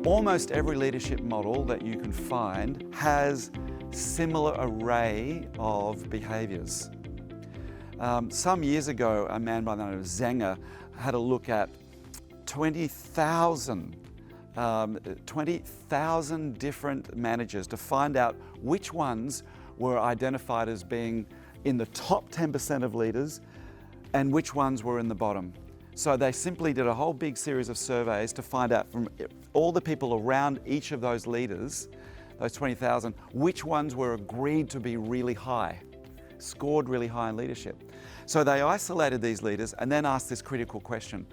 Almost every leadership model that you can find has similar array of behaviors. Some years ago, a man by the name of Zenger had a look at 20,000 different managers to find out which ones were identified as being in the top 10% of leaders and which ones were in the bottom. So they simply did a whole big series of surveys to find out from all the people around each of those leaders, those 20,000, which ones were agreed to be really high, scored really high in leadership. So they isolated these leaders and then asked this critical question: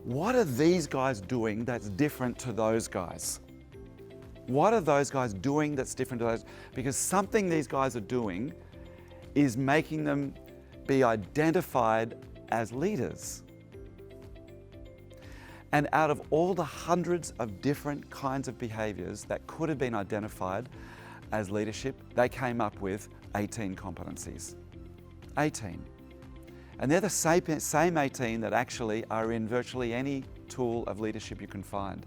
what are these guys doing that's different to those guys? What are those guys doing that's different to those? Because something these guys are doing is making them be identified as leaders. And out of all the hundreds of different kinds of behaviors that could have been identified as leadership, they came up with 18 competencies. 18. And they're the same 18 that actually are in virtually any tool of leadership you can find.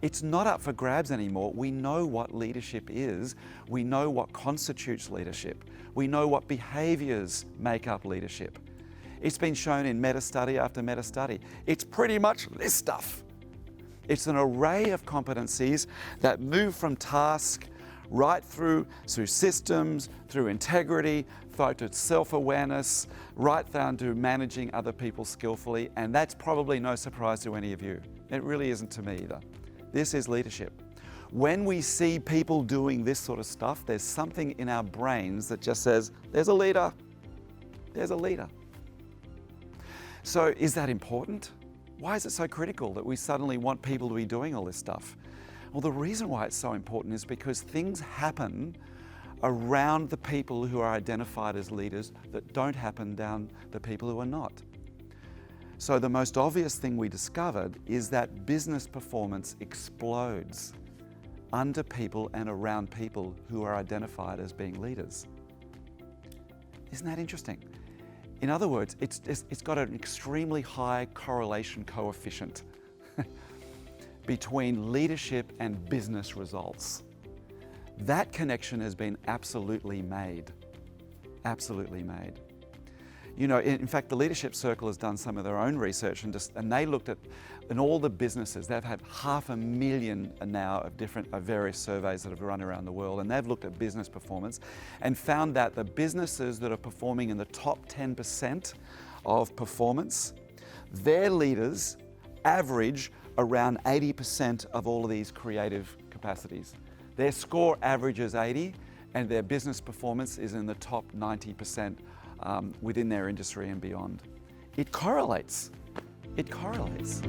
It's not up for grabs anymore. We know what leadership is. We know what constitutes leadership. We know what behaviors make up leadership. It's been shown in meta-study after meta-study. It's pretty much this stuff. It's an array of competencies that move from task right through systems, through integrity, through to self-awareness, right down to managing other people skillfully, and that's probably no surprise to any of you. It really isn't to me either. This is leadership. When we see people doing this sort of stuff, there's something in our brains that just says, there's a leader, there's a leader. So is that important? Why is it so critical that we suddenly want people to be doing all this stuff? Well, the reason why it's so important is because things happen around the people who are identified as leaders that don't happen down the people who are not. So the most obvious thing we discovered is that business performance explodes under people and around people who are identified as being leaders. Isn't that interesting? In other words, it's got an extremely high correlation coefficient between leadership and business results. That connection has been absolutely made. Absolutely made. You know, in fact, the Leadership Circle has done some of their own research and they looked at, in all the businesses, they've had 500,000 now of various surveys that have run around the world, and they've looked at business performance and found that the businesses that are performing in the top 10% of performance, their leaders average around 80% of all of these creative capacities. Their score averages 80, and their business performance is in the top 90% within their industry and beyond. It correlates. It correlates.